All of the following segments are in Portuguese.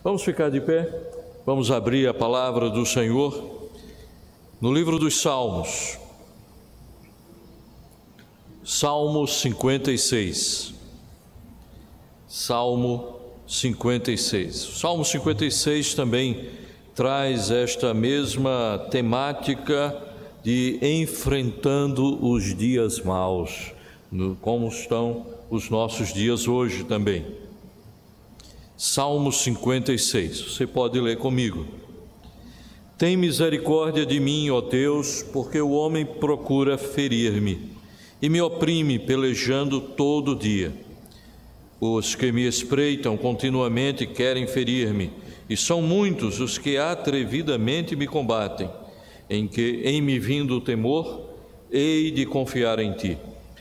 Vamos ficar de pé, vamos abrir a palavra do Senhor no livro dos Salmos, Salmo 56. Salmo 56. O Salmo 56 também traz esta mesma temática de enfrentando os dias maus, como estão os nossos dias hoje também. Salmo 56, você pode ler comigo. Tem misericórdia de mim, ó Deus, porque o homem procura ferir-me e me oprime, pelejando todo dia. Os que me espreitam continuamente querem ferir-me, e são muitos os que atrevidamente me combatem. Em me vindo o temor, hei de confiar em Ti.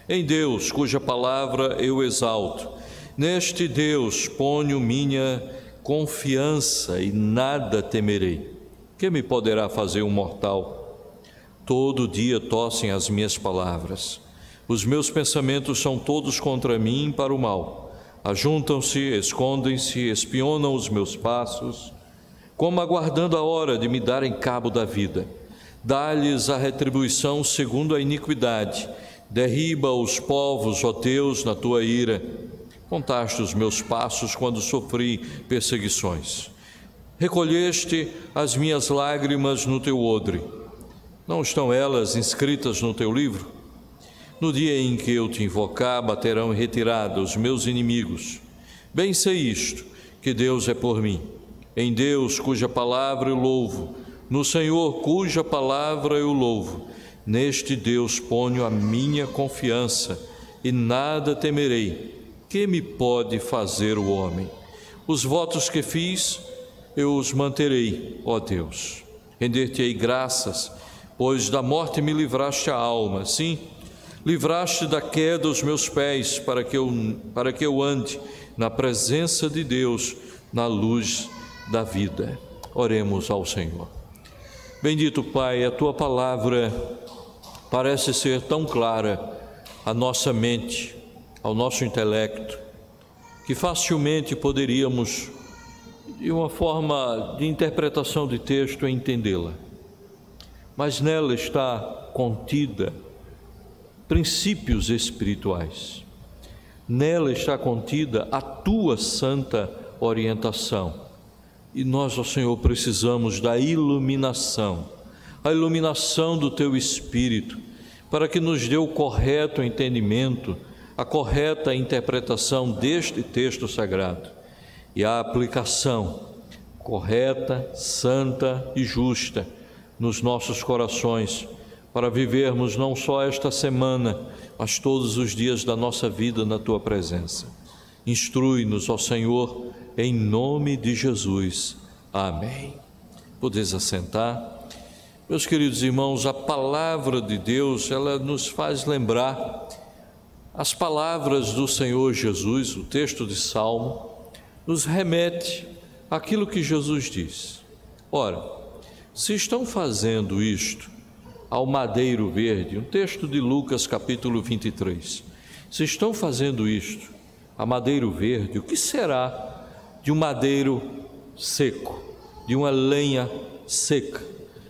Em Deus, cuja palavra eu exalto. Neste Deus ponho minha confiança e nada temerei. Que me poderá fazer um mortal? Todo dia tossem as minhas palavras. Os meus pensamentos são todos contra mim para o mal. Ajuntam-se, escondem-se, espionam os meus passos, como aguardando a hora de me darem cabo da vida. Dá-lhes a retribuição segundo a iniquidade. Derriba os povos, ó Deus, na tua ira. Contaste os meus passos quando sofri perseguições. Recolheste as minhas lágrimas no teu odre. Não estão elas inscritas no teu livro? No dia em que eu te invocar, baterão em retirada os meus inimigos. Bem sei isto, que Deus é por mim. Em Deus, cuja palavra eu louvo, no Senhor, cuja palavra eu louvo. Neste Deus ponho a minha confiança e nada temerei. Que me pode fazer o homem? Os votos que fiz, eu os manterei, ó Deus. Render-te-ei graças, pois da morte me livraste a alma. Sim, livraste da queda os meus pés, para que eu ande na presença de Deus, na luz da vida. Oremos ao Senhor. Bendito Pai, a Tua palavra parece ser tão clara à nossa mente, ao nosso intelecto, que facilmente poderíamos, de uma forma de interpretação de texto, entendê-la. Mas nela está contida princípios espirituais. Nela está contida a Tua santa orientação. E nós, ó Senhor, precisamos da iluminação, a iluminação do Teu Espírito, para que nos dê o correto entendimento, a correta interpretação deste texto sagrado e a aplicação correta, santa e justa nos nossos corações, para vivermos não só esta semana, mas todos os dias da nossa vida na Tua presença. Instrui-nos, ó Senhor, em nome de Jesus. Amém. Podeis assentar. Meus queridos irmãos, a palavra de Deus, ela nos faz lembrar as palavras do Senhor Jesus. O texto de Salmo nos remete àquilo que Jesus diz. Ora, se estão fazendo isto ao madeiro verde, um texto de Lucas capítulo 23, se estão fazendo isto a madeiro verde, o que será de um madeiro seco, de uma lenha seca?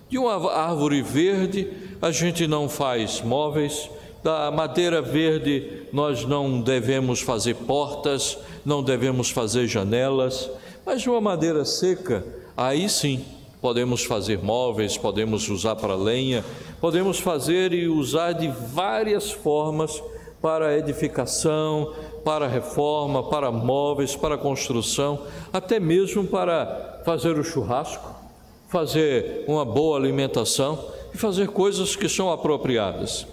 De uma árvore verde a gente não faz móveis, da madeira verde nós não devemos fazer portas, não devemos fazer janelas, mas de uma madeira seca, aí sim, podemos fazer móveis, podemos usar para lenha, podemos fazer e usar de várias formas para edificação, para reforma, para móveis, para construção, até mesmo para fazer o churrasco, fazer uma boa alimentação e fazer coisas que são apropriadas.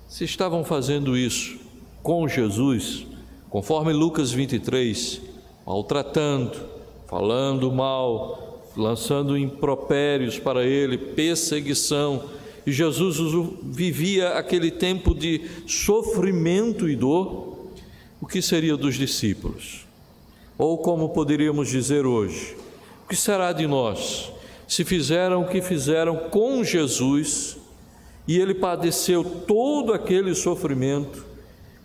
Se estavam fazendo isso com Jesus, conforme Lucas 23, maltratando, falando mal, lançando impropérios para ele, perseguição, e Jesus vivia aquele tempo de sofrimento e dor, o que seria dos discípulos? Ou como poderíamos dizer hoje, o que será de nós se fizeram o que fizeram com Jesus e Ele padeceu todo aquele sofrimento?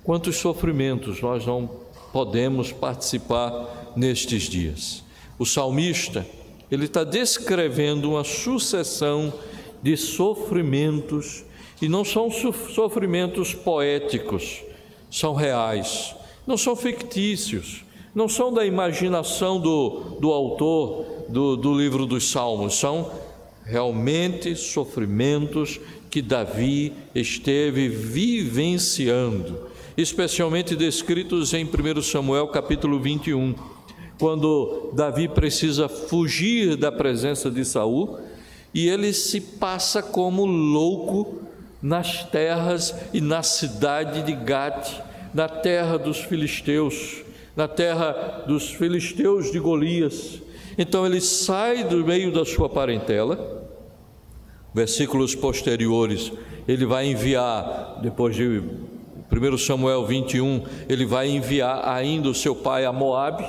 Quantos sofrimentos nós não podemos participar nestes dias? O salmista, ele está descrevendo uma sucessão de sofrimentos, e não são sofrimentos poéticos, são reais, não são fictícios, não são da imaginação do autor do livro dos Salmos, são realmente sofrimentos que Davi esteve vivenciando, especialmente descritos em 1 Samuel capítulo 21, quando Davi precisa fugir da presença de Saul, e ele se passa como louco nas terras e na cidade de Gate, na terra dos filisteus, na terra dos filisteus de Golias. Então ele sai do meio da sua parentela. Versículos posteriores, ele vai enviar, depois de 1 Samuel 21, ele vai enviar ainda o seu pai a Moabe,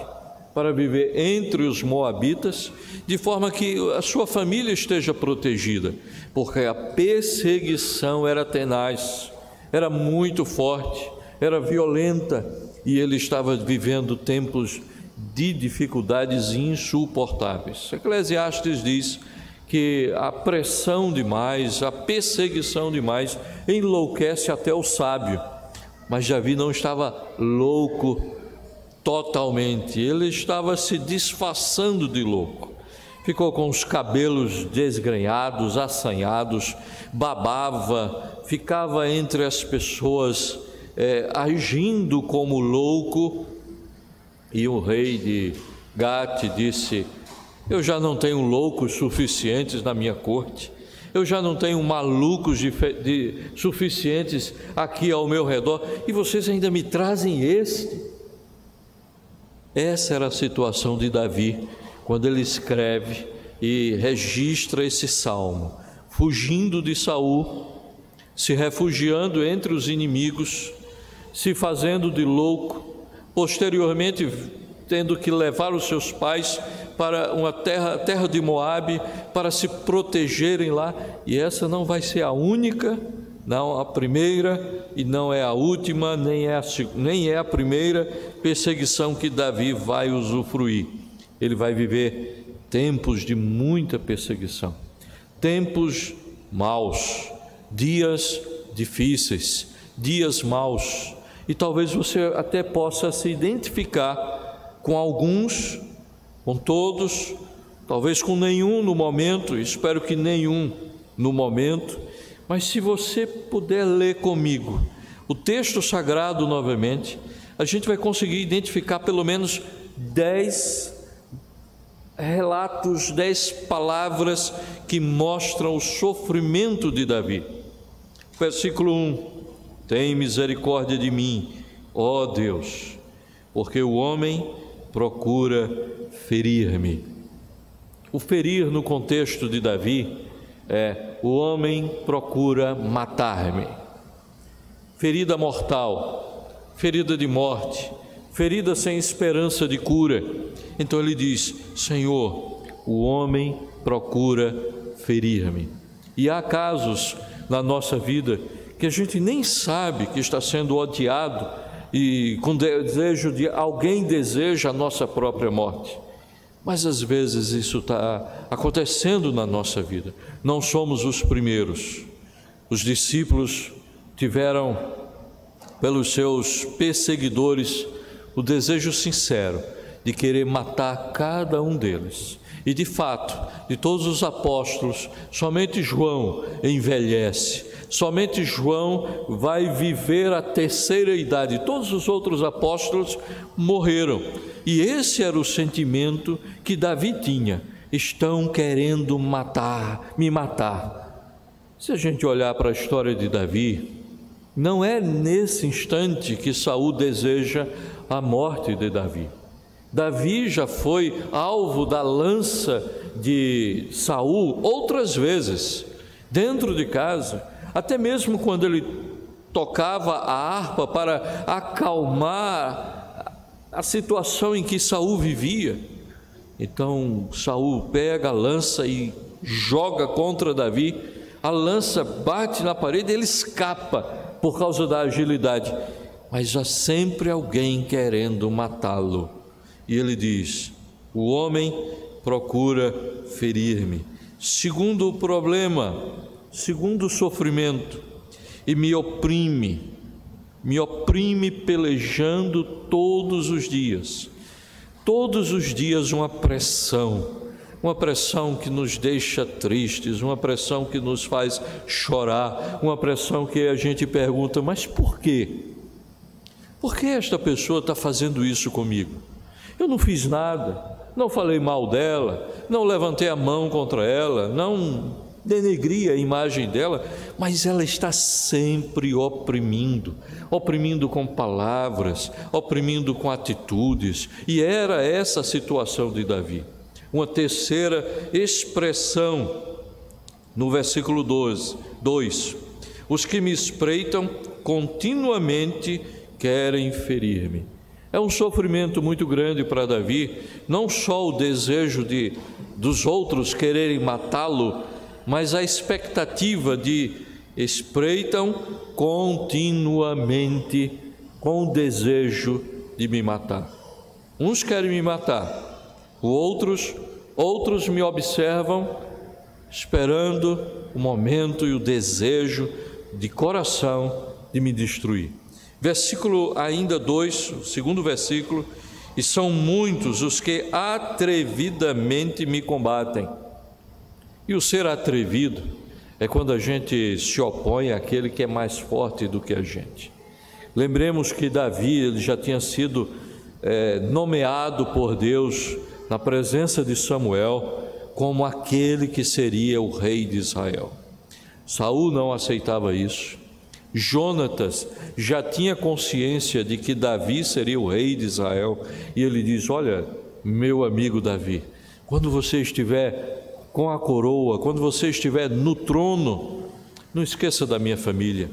para viver entre os moabitas, de forma que a sua família esteja protegida, porque a perseguição era tenaz, era muito forte, era violenta, e ele estava vivendo tempos de dificuldades insuportáveis. Eclesiastes diz que a pressão demais, a perseguição demais, enlouquece até o sábio, mas Davi não estava louco totalmente, ele estava se disfarçando de louco, ficou com os cabelos desgrenhados, assanhados, babava, ficava entre as pessoas agindo como louco. E o rei de Gate disse: eu já não tenho loucos suficientes na minha corte, eu já não tenho malucos suficientes aqui ao meu redor, e vocês ainda me trazem este. Essa era a situação de Davi, quando ele escreve e registra esse salmo, fugindo de Saul, se refugiando entre os inimigos, se fazendo de louco, posteriormente tendo que levar os seus pais para uma terra de Moabe, para se protegerem lá. E essa não vai ser a única, não a primeira, e não é a última, nem é a primeira perseguição que Davi vai usufruir. Ele vai viver tempos de muita perseguição, tempos maus, dias difíceis, dias maus, e talvez você até possa se identificar com alguns, com todos, talvez com nenhum no momento, espero que nenhum no momento. Mas se você puder ler comigo o texto sagrado novamente, a gente vai conseguir identificar pelo menos 10 relatos, 10 palavras que mostram o sofrimento de Davi. Versículo 1: tem misericórdia de mim, ó Deus, porque o homem procura ferir-me. O ferir no contexto de Davi o homem procura matar-me. Ferida mortal, ferida de morte, ferida sem esperança de cura. Então ele diz: Senhor, o homem procura ferir-me. E há casos na nossa vida que a gente nem sabe que está sendo odiado, e com desejo de alguém deseja a nossa própria morte. Mas às vezes isso está acontecendo na nossa vida. Não somos os primeiros. Os discípulos tiveram, pelos seus perseguidores, o desejo sincero de querer matar cada um deles. E de fato, de todos os apóstolos, somente João envelhece, somente João vai viver a terceira idade. Todos os outros apóstolos morreram. E esse era o sentimento que Davi tinha: estão querendo me matar. Se a gente olhar para a história de Davi, não é nesse instante que Saul deseja a morte de Davi. Davi já foi alvo da lança de Saul outras vezes, dentro de casa, até mesmo quando ele tocava a harpa para acalmar a situação em que Saul vivia. Então Saul pega a lança e joga contra Davi, a lança bate na parede, ele escapa por causa da agilidade, mas há sempre alguém querendo matá-lo. E ele diz: O homem procura ferir-me. Segundo problema, segundo sofrimento, e me oprime pelejando todos os dias uma pressão que nos deixa tristes, uma pressão que nos faz chorar, uma pressão que a gente pergunta, mas por quê? Por que esta pessoa está fazendo isso comigo? Eu não fiz nada, não falei mal dela, não levantei a mão contra ela, não denegri a imagem dela, mas ela está sempre oprimindo com palavras, oprimindo com atitudes, e era essa a situação de Davi. Uma terceira expressão, no versículo 2: os que me espreitam continuamente querem ferir-me. É um sofrimento muito grande para Davi, não só o desejo dos outros quererem matá-lo, mas a expectativa de espreitam continuamente com o desejo de me matar. Uns querem me matar, outros me observam, esperando o momento e o desejo de coração de me destruir. Versículo ainda 2, o segundo versículo: e são muitos os que atrevidamente me combatem. E o ser atrevido é quando a gente se opõe àquele que é mais forte do que a gente. Lembremos que Davi, ele já tinha sido nomeado por Deus na presença de Samuel como aquele que seria o rei de Israel. Saul não aceitava isso. Jonatas já tinha consciência de que Davi seria o rei de Israel, e ele diz: olha, meu amigo Davi, quando você estiver com a coroa, quando você estiver no trono, não esqueça da minha família,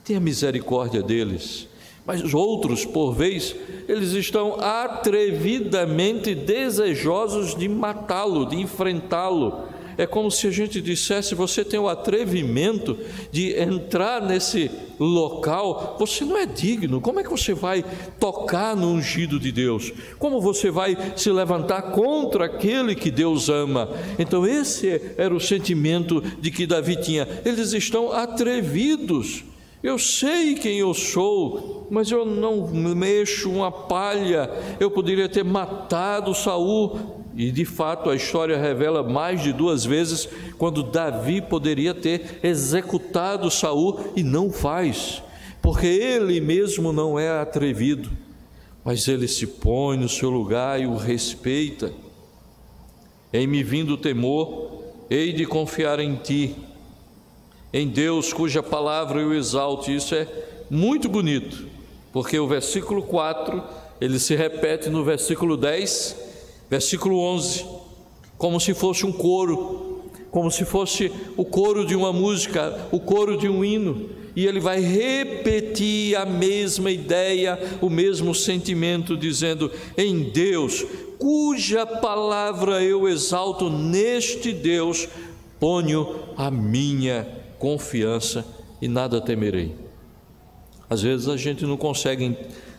tenha misericórdia deles. Mas os outros, por vez, eles estão atrevidamente desejosos de matá-lo, de enfrentá-lo. É como se a gente dissesse: você tem o atrevimento de entrar nesse local, você não é digno. Como é que você vai tocar no ungido de Deus? Como você vai se levantar contra aquele que Deus ama? Então esse era o sentimento de que Davi tinha. Eles estão atrevidos. Eu sei quem eu sou, mas eu não mexo uma palha. Eu poderia ter matado Saul. E de fato a história revela mais de 2 vezes quando Davi poderia ter executado Saul e não faz, porque ele mesmo não é atrevido, mas ele se põe no seu lugar e o respeita. Em me vindo o temor, hei de confiar em ti, em Deus cuja palavra eu exalte. Isso é muito bonito, porque o versículo 4 ele se repete no versículo 10, versículo 11, como se fosse um coro, como se fosse o coro de uma música, o coro de um hino, e ele vai repetir a mesma ideia, o mesmo sentimento, dizendo: em Deus, cuja palavra eu exalto, neste Deus ponho a minha confiança e nada temerei. Às vezes a gente não consegue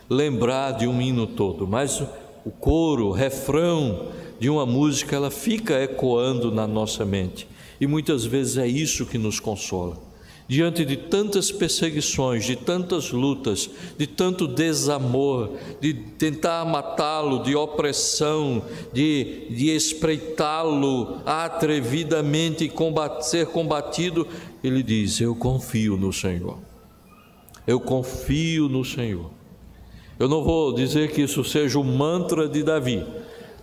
lembrar de um hino todo, mas o coro, o refrão de uma música, ela fica ecoando na nossa mente, e muitas vezes é isso que nos consola. Diante de tantas perseguições, de tantas lutas, de tanto desamor, de tentar matá-lo, de opressão, de espreitá-lo atrevidamente e ser combatido, ele diz: eu confio no Senhor, eu confio no Senhor. Eu não vou dizer que isso seja o mantra de Davi,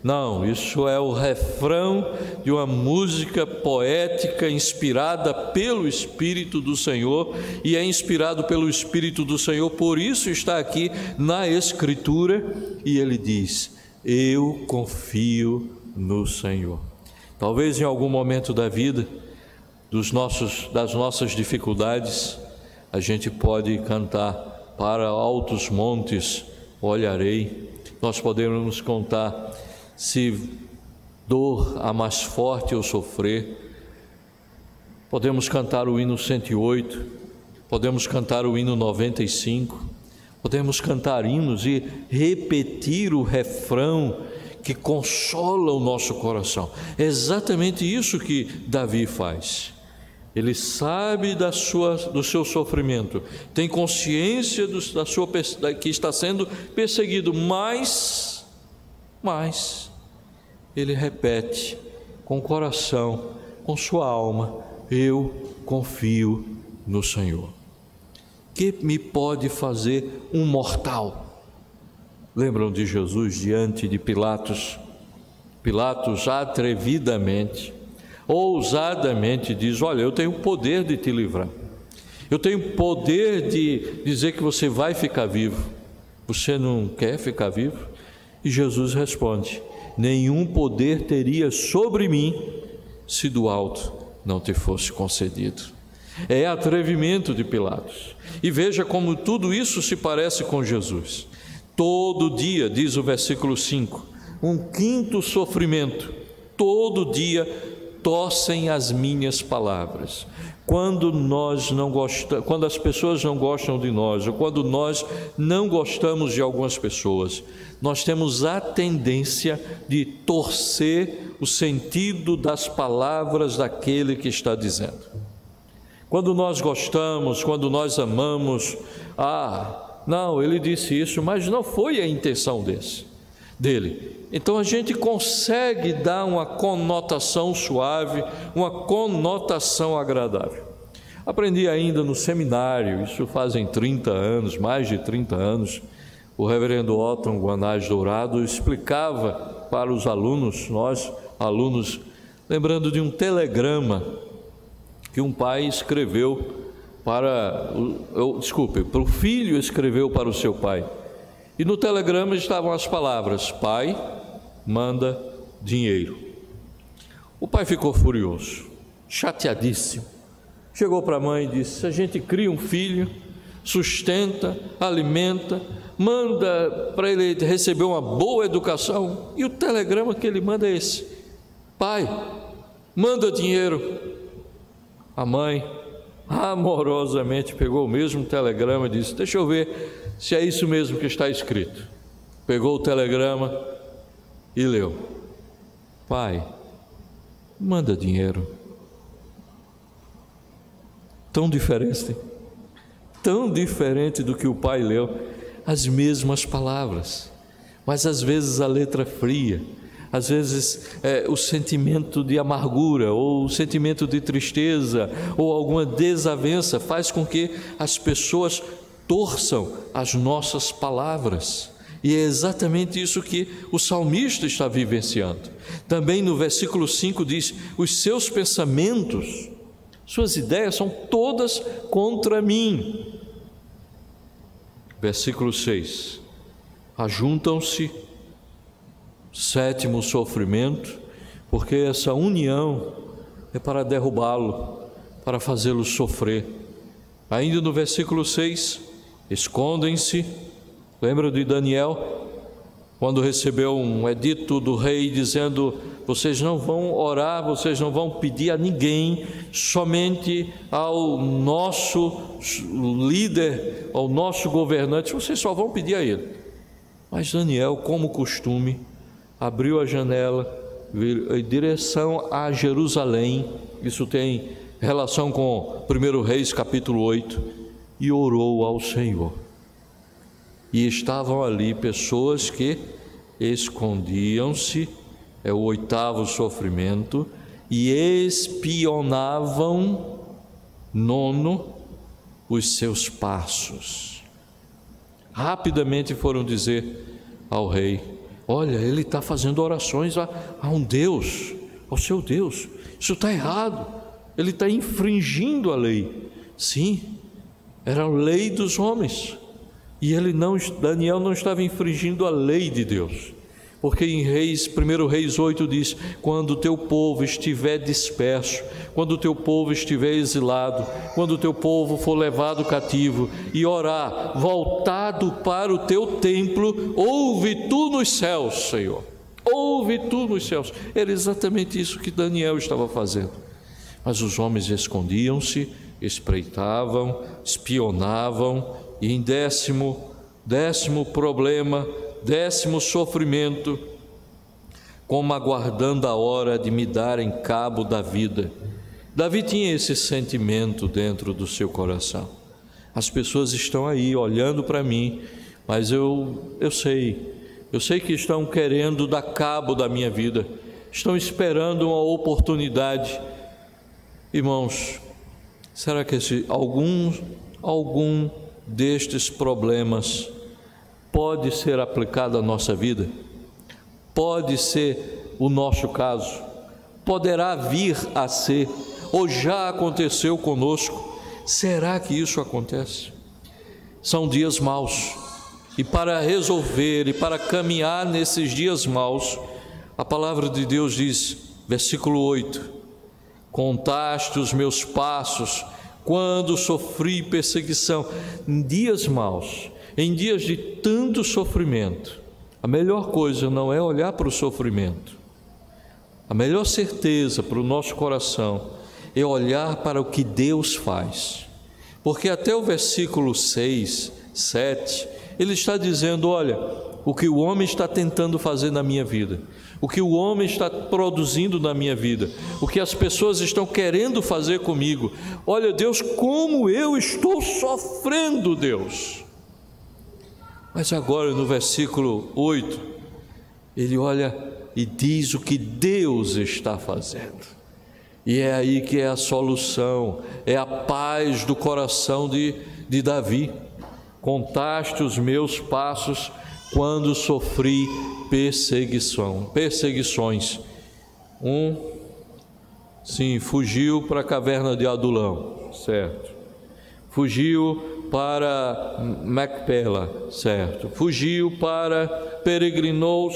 não, isso é o refrão de uma música poética inspirada pelo Espírito do Senhor, e é inspirado pelo Espírito do Senhor, por isso está aqui na Escritura, e ele diz: eu confio no Senhor. Talvez em algum momento da vida, das nossas dificuldades, a gente pode cantar: para altos montes olharei. Nós podemos contar: se dor a mais forte eu sofrer. Podemos cantar o hino 108, podemos cantar o hino 95, podemos cantar hinos e repetir o refrão que consola o nosso coração. É exatamente isso que Davi faz. Ele sabe do seu sofrimento, tem consciência que está sendo perseguido, mas ele repete com o coração, com sua alma: eu confio no Senhor. Que me pode fazer um mortal? Lembram de Jesus diante de Pilatos? Pilatos atrevidamente, ousadamente diz: olha, eu tenho o poder de te livrar, eu tenho o poder de dizer que você vai ficar vivo. Você não quer ficar vivo? E Jesus responde: nenhum poder teria sobre mim se do alto não te fosse concedido. É atrevimento de Pilatos. E veja como tudo isso se parece com Jesus. Todo dia, diz o versículo 5, um quinto sofrimento, todo dia torcem as minhas palavras. Quando as pessoas não gostam de nós, ou quando nós não gostamos de algumas pessoas, nós temos a tendência de torcer o sentido das palavras daquele que está dizendo. Quando nós gostamos, quando nós amamos, não, ele disse isso, mas não foi a intenção dele. Então a gente consegue dar uma conotação suave, uma conotação agradável. Aprendi ainda no seminário, isso fazem 30 anos, mais de 30 anos, o reverendo Otton Guanais Dourado explicava para os alunos, nós alunos, lembrando de um telegrama que um pai escreveu o filho escreveu para o seu pai. E no telegrama estavam as palavras: pai, manda dinheiro. O pai ficou furioso, chateadíssimo. Chegou para a mãe e disse: a gente cria um filho, sustenta, alimenta, manda para ele receber uma boa educação, e o telegrama que ele manda é esse: pai, manda dinheiro. A mãe amorosamente pegou o mesmo telegrama e disse: deixa eu ver se é isso mesmo que está escrito. Pegou o telegrama e leu: pai, manda dinheiro. Tão diferente do que o pai leu, as mesmas palavras, mas às vezes a letra fria, às vezes o sentimento de amargura, ou o sentimento de tristeza, ou alguma desavença faz com que as pessoas torçam as nossas palavras. E é exatamente isso que o salmista está vivenciando. Também no versículo 5 diz: os seus pensamentos, suas ideias são todas contra mim. Versículo 6: ajuntam-se, sétimo sofrimento, porque essa união é para derrubá-lo, para fazê-lo sofrer. Ainda no versículo 6, escondem-se. Lembra de Daniel, quando recebeu um edito do rei dizendo: vocês não vão orar, vocês não vão pedir a ninguém, somente ao nosso líder, ao nosso governante, vocês só vão pedir a ele. Mas Daniel, como costume, abriu a janela em direção a Jerusalém. Isso tem relação com 1 Reis capítulo 8, e orou ao Senhor. E estavam ali pessoas que escondiam-se, é o oitavo sofrimento, e espionavam, nono, os seus passos. Rapidamente foram dizer ao rei: olha, ele está fazendo orações a um Deus, ao seu Deus. Isso está errado, ele está infringindo a lei. Sim, era a lei dos homens, e Daniel não estava infringindo a lei de Deus, porque em 1 Reis 8 diz: quando o teu povo estiver disperso, quando o teu povo estiver exilado, quando o teu povo for levado cativo e orar voltado para o teu templo, ouve tu nos céus, Senhor, ouve tu nos céus. Era exatamente isso que Daniel estava fazendo. Mas os homens escondiam-se, espreitavam, espionavam, e em décimo problema, décimo sofrimento, como aguardando a hora de me darem cabo da vida. Davi tinha esse sentimento dentro do seu coração. As pessoas estão aí olhando para mim, mas eu sei que estão querendo dar cabo da minha vida, estão esperando uma oportunidade. Irmãos, será que algum destes problemas pode ser aplicado à nossa vida? Pode ser o nosso caso? Poderá vir a ser, ou já aconteceu conosco? Será que isso acontece? São dias maus, e para resolver e para caminhar nesses dias maus, a palavra de Deus diz, versículo 8: contaste os meus passos quando sofri perseguição. Em dias maus, em dias de tanto sofrimento, a melhor coisa não é olhar para o sofrimento. A melhor certeza para o nosso coração é olhar para o que Deus faz. Porque até o versículo 6, 7, ele está dizendo, olha, o que o homem está tentando fazer na minha vida, o que o homem está produzindo na minha vida, o que as pessoas estão querendo fazer comigo. Olha, Deus, como eu estou sofrendo, Deus. Mas agora no versículo 8, ele olha e diz o que Deus está fazendo. E é aí que é a solução, é a paz do coração de Davi. Contaste os meus passos quando sofri perseguições. Fugiu para a caverna de Adulão, certo? Fugiu para Macpela, certo? Peregrinou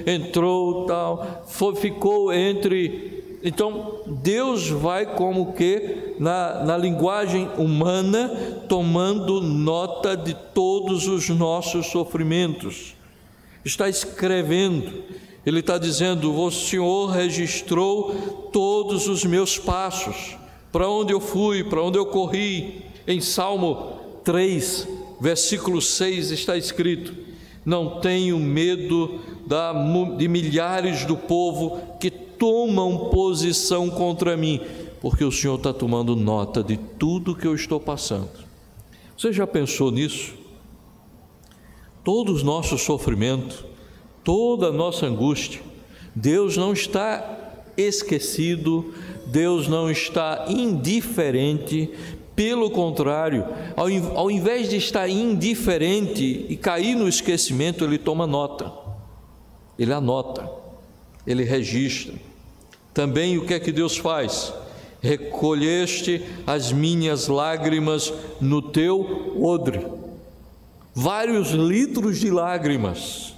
entrou tal, ficou entre. Então Deus vai como que na linguagem humana tomando nota de todos os nossos sofrimentos. Está escrevendo, ele está dizendo, o Senhor registrou todos os meus passos, para onde eu fui, para onde eu corri. Em Salmo 3, versículo 6 está escrito, não tenho medo de milhares do povo que tomam posição contra mim, porque o Senhor está tomando nota de tudo que eu estou passando. Você já pensou nisso? Todo o nosso sofrimento, toda a nossa angústia, Deus não está esquecido, Deus não está indiferente, pelo contrário, ao invés de estar indiferente e cair no esquecimento, Ele toma nota, Ele anota, Ele registra. Também o que é que Deus faz? Recolheste as minhas lágrimas no teu odre. Vários litros de lágrimas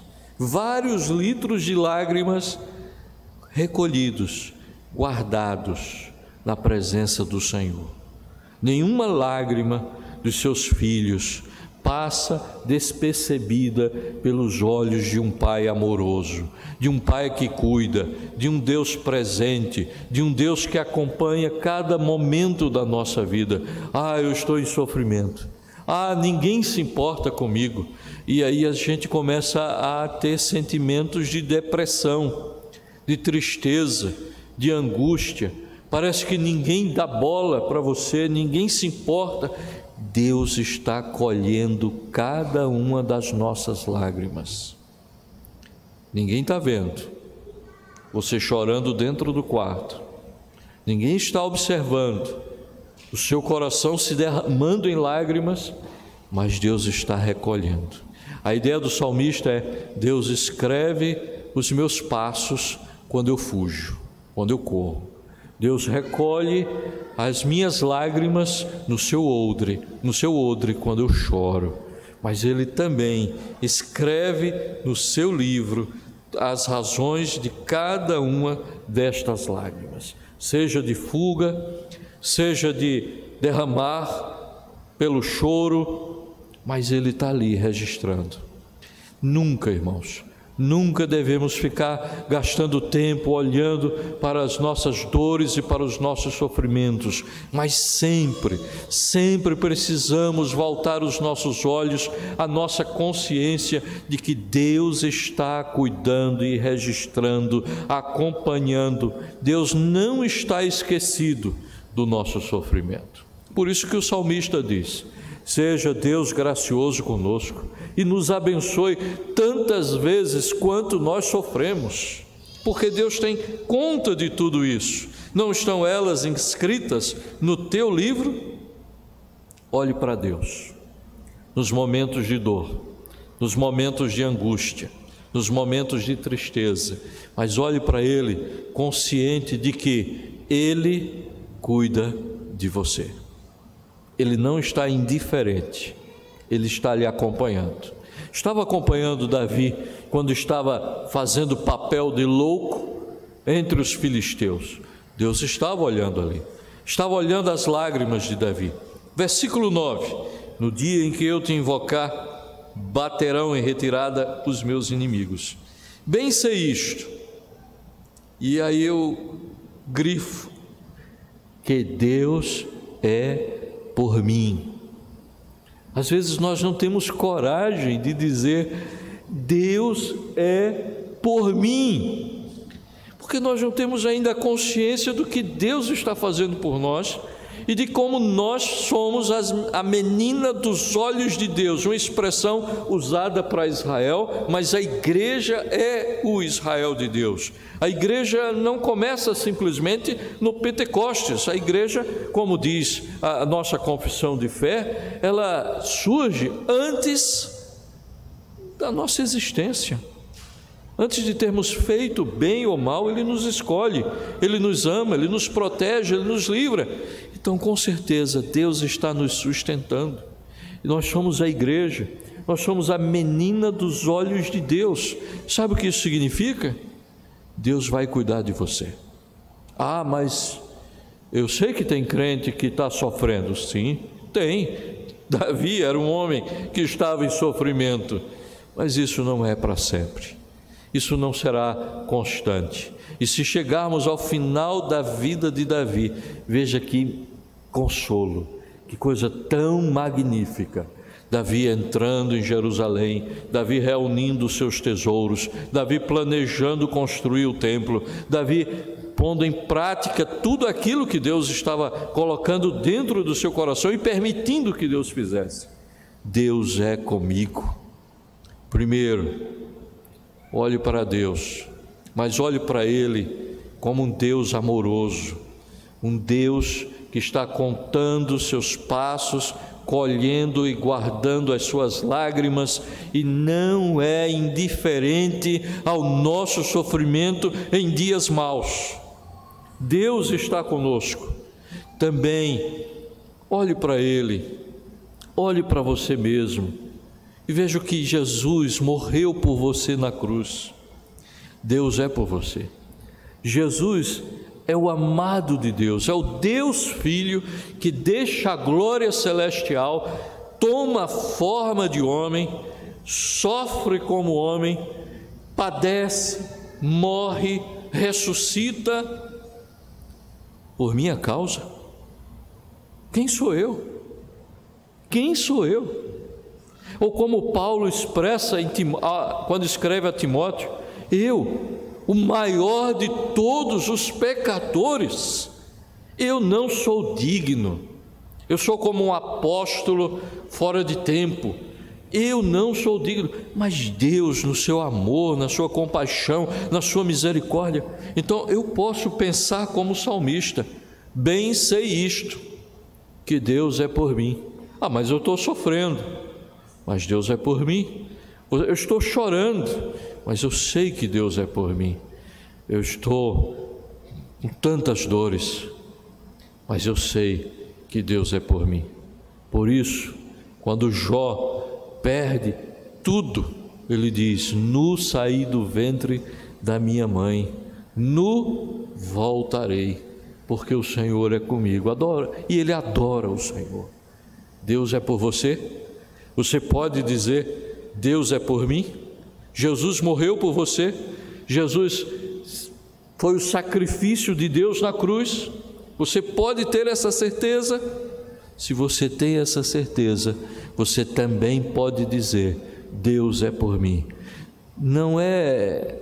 recolhidos, guardados na presença do Senhor. Nenhuma lágrima dos seus filhos passa despercebida pelos olhos de um Pai amoroso, de um Pai que cuida, de um Deus presente, de um Deus que acompanha cada momento da nossa vida. Eu estou em sofrimento. Ninguém se importa comigo. E aí a gente começa a ter sentimentos de depressão, de tristeza, de angústia. Parece que ninguém dá bola para você, ninguém se importa. Deus está colhendo cada uma das nossas lágrimas. Ninguém está vendo você chorando dentro do quarto, ninguém está observando o seu coração se derramando em lágrimas, mas Deus está recolhendo. A ideia do salmista é: Deus escreve os meus passos quando eu fujo, quando eu corro. Deus recolhe as minhas lágrimas no seu odre quando eu choro, mas Ele também escreve no seu livro as razões de cada uma destas lágrimas, seja de fuga, seja de derramar pelo choro, mas Ele está ali registrando. Nunca, irmãos, Nunca devemos ficar gastando tempo olhando para as nossas dores e para os nossos sofrimentos, mas sempre precisamos voltar os nossos olhos à nossa consciência de que Deus está cuidando e registrando, acompanhando. Deus não está esquecido do nosso sofrimento. Por isso que o salmista diz: seja Deus gracioso conosco e nos abençoe tantas vezes quanto nós sofremos, porque Deus tem conta de tudo isso. Não estão elas inscritas no teu livro? Olhe para Deus nos momentos de dor, nos momentos de angústia, nos momentos de tristeza, mas olhe para Ele consciente de que Ele cuida de você. Ele não está indiferente, Ele está lhe acompanhando. Estava acompanhando Davi quando estava fazendo papel de louco entre os filisteus. Deus estava olhando ali, estava olhando as lágrimas de Davi. Versículo 9: no dia em que eu te invocar, baterão em retirada os meus inimigos. Bem sei isto, e aí eu grifo, que Deus é por mim. Às vezes nós não temos coragem de dizer: Deus é por mim, porque nós não temos ainda a consciência do que Deus está fazendo por nós e de como nós somos a menina dos olhos de Deus, uma expressão usada para Israel, mas a igreja é o Israel de Deus. A igreja não começa simplesmente no Pentecostes. A igreja, como diz a nossa confissão de fé, ela surge antes da nossa existência. Antes de termos feito bem ou mal, Ele nos escolhe, Ele nos ama, Ele nos protege, Ele nos livra. Então, com certeza, Deus está nos sustentando. E nós somos a igreja, nós somos a menina dos olhos de Deus. Sabe o que isso significa? Deus vai cuidar de você. Ah, mas eu sei que tem crente que está sofrendo. Sim, tem. Davi era um homem que estava em sofrimento, mas isso não é para sempre. Isso não será constante. E se chegarmos ao final da vida de Davi, veja que consolo, que coisa tão magnífica. Davi entrando em Jerusalém, Davi reunindo os seus tesouros, Davi planejando construir o templo, Davi pondo em prática tudo aquilo que Deus estava colocando dentro do seu coração e permitindo que Deus fizesse. Deus é comigo. Primeiro, olhe para Deus, mas olhe para Ele como um Deus amoroso, um Deus que está contando os seus passos, colhendo e guardando as suas lágrimas, e não é indiferente ao nosso sofrimento em dias maus. Deus está conosco. Também olhe para Ele, olhe para você mesmo e veja que Jesus morreu por você na cruz. Deus é por você. Jesus é o amado de Deus, é o Deus Filho que deixa a glória celestial, toma forma de homem, sofre como homem, padece, morre, ressuscita por minha causa. Quem sou eu? Quem sou eu? Ou como Paulo expressa quando escreve a Timóteo: eu, o maior de todos os pecadores, eu não sou digno, eu sou como um apóstolo fora de tempo, eu não sou digno, mas Deus, no seu amor, na sua compaixão, na sua misericórdia, então eu posso pensar como o salmista: bem sei isto, que Deus é por mim. Ah, mas eu estou sofrendo, mas Deus é por mim. Eu estou chorando, mas eu sei que Deus é por mim. Eu estou com tantas dores, mas eu sei que Deus é por mim. Por isso, quando Jó perde tudo, ele diz: nu saí do ventre da minha mãe, nu voltarei, porque o Senhor é comigo. Adora, e ele adora o Senhor. Deus é por você? Você pode dizer: Deus é por mim? Jesus morreu por você, Jesus foi o sacrifício de Deus na cruz. Você pode ter essa certeza. Se você tem essa certeza, você também pode dizer: Deus é por mim. Não é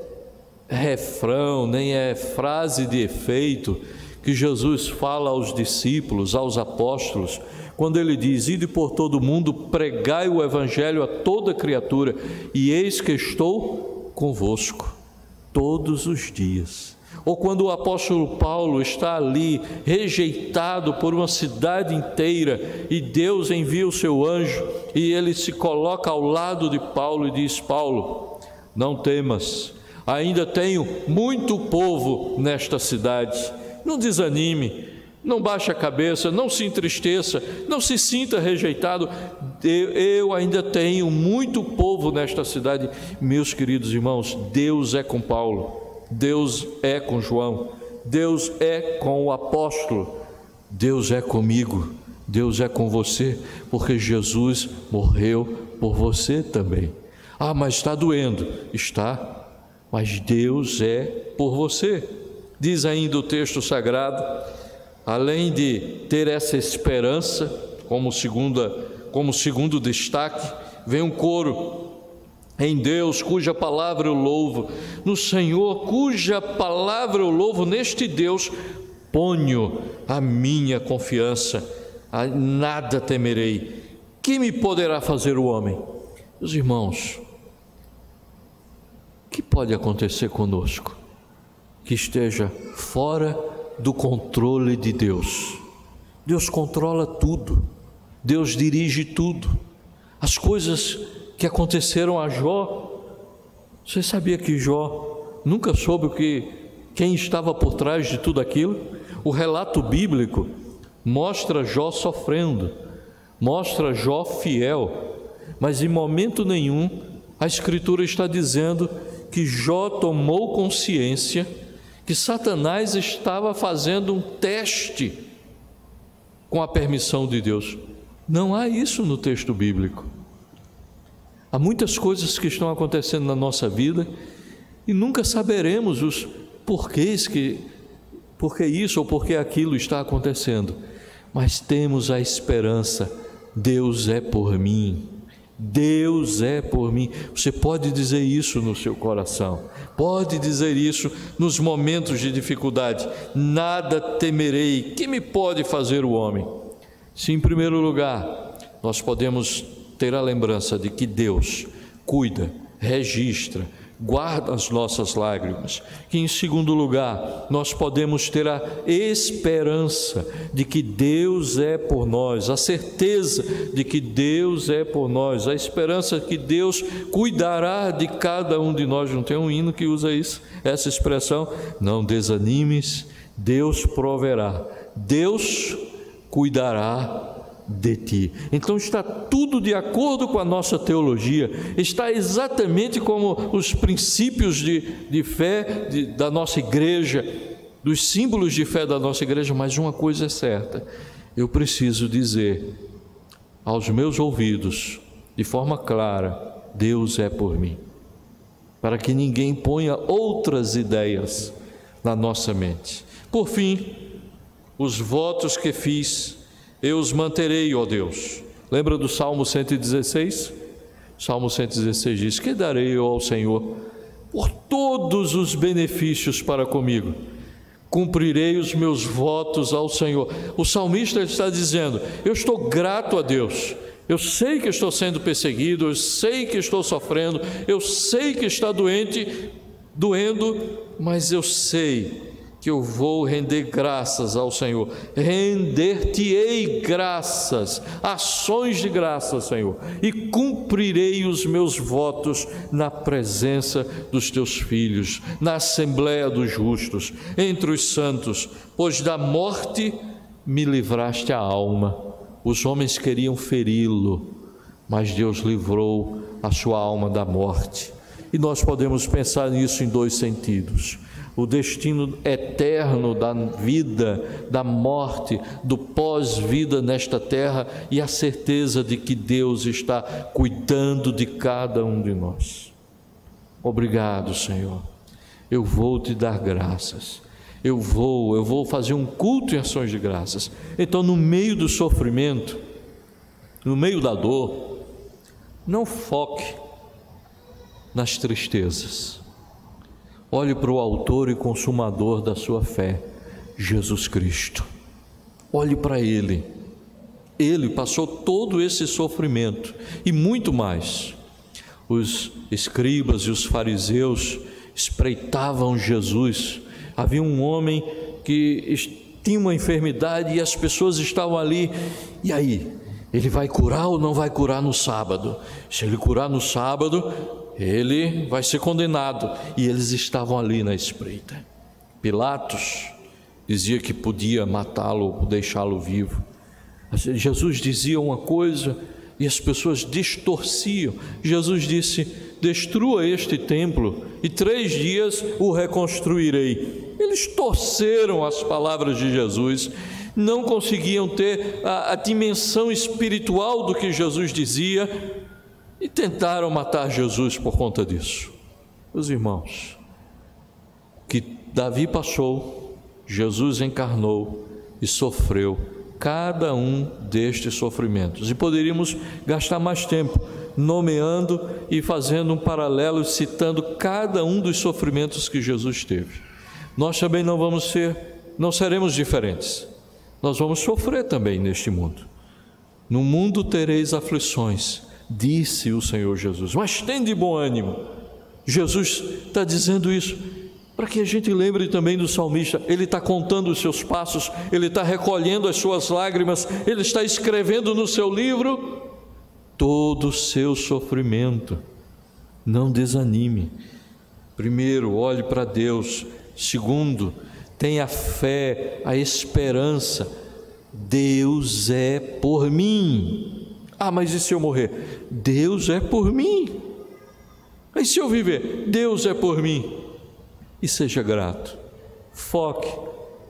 refrão, nem é frase de efeito que Jesus fala aos discípulos, aos apóstolos, quando ele diz: ide por todo mundo, pregai o evangelho a toda criatura, e eis que estou convosco todos os dias. Ou quando o apóstolo Paulo está ali rejeitado por uma cidade inteira e Deus envia o seu anjo e ele se coloca ao lado de Paulo e diz: Paulo, não temas, ainda tenho muito povo nesta cidade. Não desanime, não baixe a cabeça, não se entristeça, não se sinta rejeitado. Eu ainda tenho muito povo nesta cidade. Meus queridos irmãos, Deus é com Paulo, Deus é com João, Deus é com o apóstolo, Deus é comigo, Deus é com você, porque Jesus morreu por você também. Ah, mas está doendo. Está, mas Deus é por você. Diz ainda o texto sagrado, além de ter essa esperança, como segundo destaque, vem um coro: em Deus, cuja palavra eu louvo, no Senhor, cuja palavra eu louvo, neste Deus ponho a minha confiança, a nada temerei. Que me poderá fazer o homem? Meus irmãos, o que pode acontecer conosco que esteja fora do controle de Deus? Deus controla tudo, Deus dirige tudo. As coisas que aconteceram a Jó, você sabia que Jó nunca soube quem estava por trás de tudo aquilo? O relato bíblico mostra Jó sofrendo, mostra Jó fiel, mas em momento nenhum a Escritura está dizendo que Jó tomou consciência que Satanás estava fazendo um teste com a permissão de Deus. Não há isso no texto bíblico. Há muitas coisas que estão acontecendo na nossa vida e nunca saberemos os porquês porque isso ou porque aquilo está acontecendo, mas temos a esperança: Deus é por mim, Deus é por mim. Você pode dizer isso no seu coração, pode dizer isso nos momentos de dificuldade: nada temerei, que me pode fazer o homem? Se em primeiro lugar nós podemos ter a lembrança de que Deus cuida, registra, guarda as nossas lágrimas, que em segundo lugar nós podemos ter a esperança de que Deus é por nós, a certeza de que Deus é por nós, a esperança que Deus cuidará de cada um de nós. Não tem um hino que usa isso, essa expressão? Não desanimes, Deus proverá, Deus cuidará de ti. Então está tudo de acordo com a nossa teologia, está exatamente como os princípios de fé da nossa igreja, dos símbolos de fé da nossa igreja. Mas uma coisa é certa: eu preciso dizer aos meus ouvidos de forma clara: Deus é por mim, para que ninguém ponha outras ideias na nossa mente. Por fim, os votos que fiz eu os manterei, ó Deus. Lembra do Salmo 116? Salmo 116 diz: que darei eu ao Senhor por todos os benefícios para comigo? Cumprirei os meus votos ao Senhor. O salmista está dizendo: eu estou grato a Deus, eu sei que estou sendo perseguido, eu sei que estou sofrendo, eu sei que está doendo, mas eu sei que eu vou render graças ao Senhor, render-te-ei graças, ações de graça, Senhor, e cumprirei os meus votos na presença dos teus filhos, na assembleia dos justos, entre os santos, pois da morte me livraste a alma. Os homens queriam feri-lo, mas Deus livrou a sua alma da morte. E nós podemos pensar nisso em dois sentidos: o destino eterno da vida, da morte, do pós-vida nesta terra, e a certeza de que Deus está cuidando de cada um de nós. Obrigado, Senhor. Eu vou te dar graças. Eu vou fazer um culto em ações de graças. Então, no meio do sofrimento, no meio da dor, não foque nas tristezas. Olhe para o autor e consumador da sua fé, Jesus Cristo. Olhe para Ele. Ele passou todo esse sofrimento e muito mais. Os escribas e os fariseus espreitavam Jesus. Havia um homem que tinha uma enfermidade e as pessoas estavam ali. E aí? Ele vai curar ou não vai curar no sábado? Se ele curar no sábado, ele vai ser condenado. E eles estavam ali na espreita. Pilatos dizia que podia matá-lo ou deixá-lo vivo. Jesus dizia uma coisa e as pessoas distorciam. Jesus disse: destrua este templo e 3 dias o reconstruirei. Eles torceram as palavras de Jesus, não conseguiam ter a dimensão espiritual do que Jesus dizia e tentaram matar Jesus por conta disso. Meus irmãos, que Davi passou, Jesus encarnou e sofreu cada um destes sofrimentos. E poderíamos gastar mais tempo nomeando e fazendo um paralelo, citando cada um dos sofrimentos que Jesus teve. Nós também não seremos diferentes. Nós vamos sofrer também neste mundo. No mundo tereis aflições, disse o Senhor Jesus, mas tem de bom ânimo. Jesus está dizendo isso para que a gente lembre também do salmista. Ele está contando os seus passos, ele está recolhendo as suas lágrimas, ele está escrevendo no seu livro todo o seu sofrimento. Não desanime. Primeiro, olhe para Deus. Segundo, tenha fé, a esperança. Deus é por mim. Ah, mas e se eu morrer? Deus é por mim. E se eu viver? Deus é por mim. E seja grato. Foque.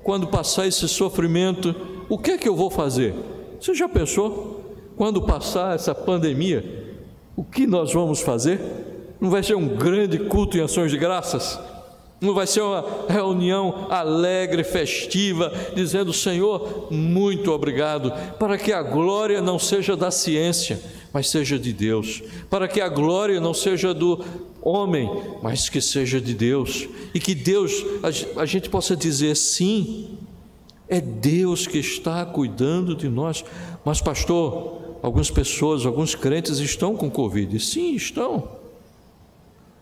Quando passar esse sofrimento, o que é que eu vou fazer? Você já pensou? Quando passar essa pandemia, o que nós vamos fazer? Não vai ser um grande culto em ações de graças? Não vai ser uma reunião alegre, festiva, dizendo: Senhor, muito obrigado, para que a glória não seja da ciência, mas seja de Deus, para que a glória não seja do homem, mas que seja de Deus, e que Deus, a gente possa dizer: sim, é Deus que está cuidando de nós. Mas pastor, algumas pessoas, alguns crentes estão com Covid. Sim, estão.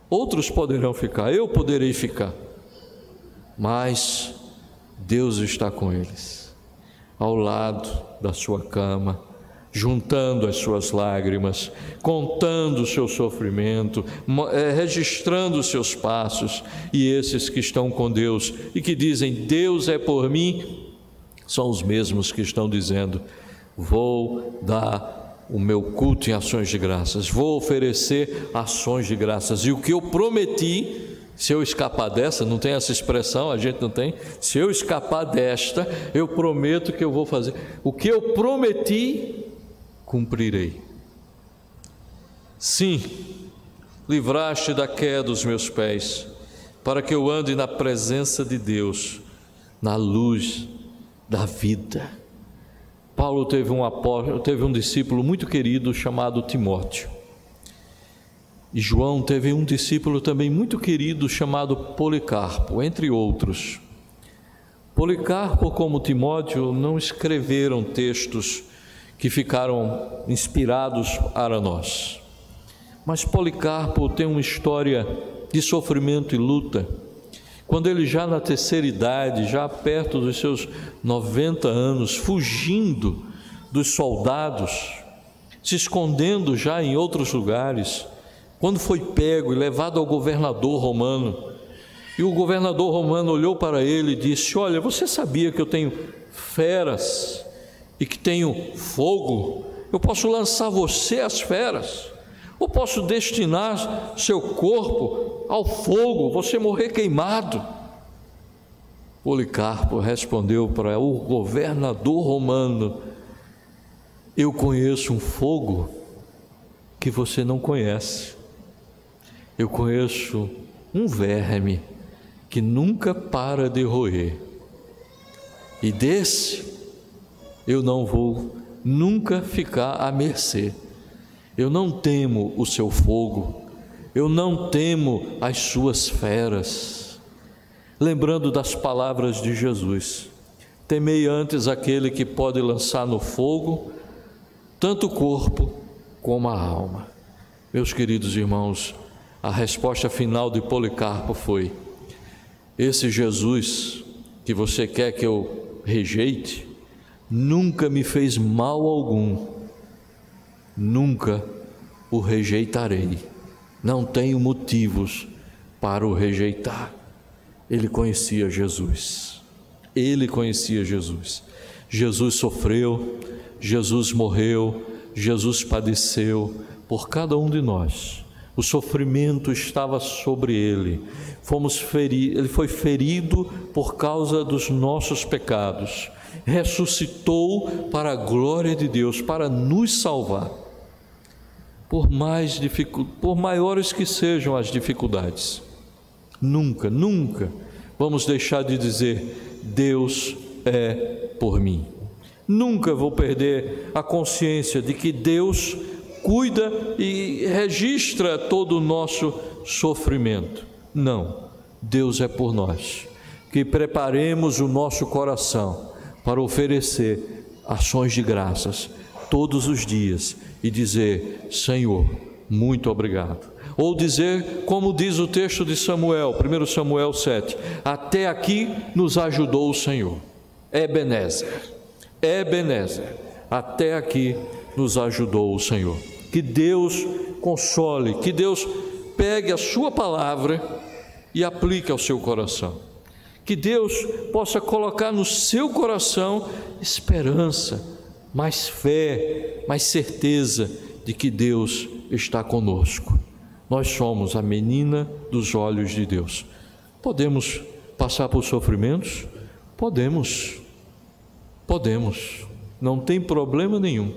Outros poderão ficar, eu poderei ficar, mas Deus está com eles, ao lado da sua cama, juntando as suas lágrimas, contando o seu sofrimento, registrando os seus passos. E esses que estão com Deus e que dizem: Deus é por mim, são os mesmos que estão dizendo: vou dar o meu culto em ações de graças, vou oferecer ações de graças, e o que eu prometi, se eu escapar dessa, não tem essa expressão, a gente não tem, se eu escapar desta, eu prometo que eu vou fazer, o que eu prometi, cumprirei. Sim, livraste da queda dos meus pés, para que eu ande na presença de Deus, na luz da vida. Paulo teve um discípulo muito querido chamado Timóteo. E João teve um discípulo também muito querido chamado Policarpo, entre outros. Policarpo, como Timóteo, não escreveram textos que ficaram inspirados para nós. Mas Policarpo tem uma história de sofrimento e luta. Quando ele já na terceira idade, já perto dos seus 90 anos, fugindo dos soldados, se escondendo já em outros lugares, quando foi pego e levado ao governador romano, e o governador romano olhou para ele e disse: olha, você sabia que eu tenho feras e que tenho fogo? Eu posso lançar você às feras, ou posso destinar seu corpo ao fogo, você morrer queimado. Policarpo respondeu para o governador romano: eu conheço um fogo que você não conhece. Eu conheço um verme que nunca para de roer, e desse eu não vou nunca ficar à mercê. Eu não temo o seu fogo, eu não temo as suas feras. Lembrando das palavras de Jesus: temei antes aquele que pode lançar no fogo tanto o corpo como a alma. Meus queridos irmãos, a resposta final de Policarpo foi: esse Jesus que você quer que eu rejeite, nunca me fez mal algum, nunca o rejeitarei, não tenho motivos para o rejeitar. Ele conhecia Jesus, ele conhecia Jesus. Jesus sofreu, Jesus morreu, Jesus padeceu por cada um de nós. O sofrimento estava sobre ele, ele foi ferido por causa dos nossos pecados, ressuscitou para a glória de Deus, para nos salvar. Por maiores que sejam as dificuldades, nunca vamos deixar de dizer: Deus é por mim. Nunca vou perder a consciência de que Deus cuida e registra todo o nosso sofrimento. Não, Deus é por nós. Que preparemos o nosso coração para oferecer ações de graças todos os dias e dizer: Senhor, muito obrigado. Ou dizer, como diz o texto de Samuel, 1 Samuel 7, até aqui nos ajudou o Senhor. Ebenezer, até aqui nos ajudou o Senhor. Que Deus console, que Deus pegue a sua palavra e aplique ao seu coração. Que Deus possa colocar no seu coração esperança, mais fé, mais certeza de que Deus está conosco. Nós somos a menina dos olhos de Deus. Podemos passar por sofrimentos? Podemos, não tem problema nenhum,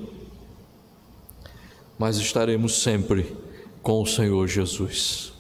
mas estaremos sempre com o Senhor Jesus.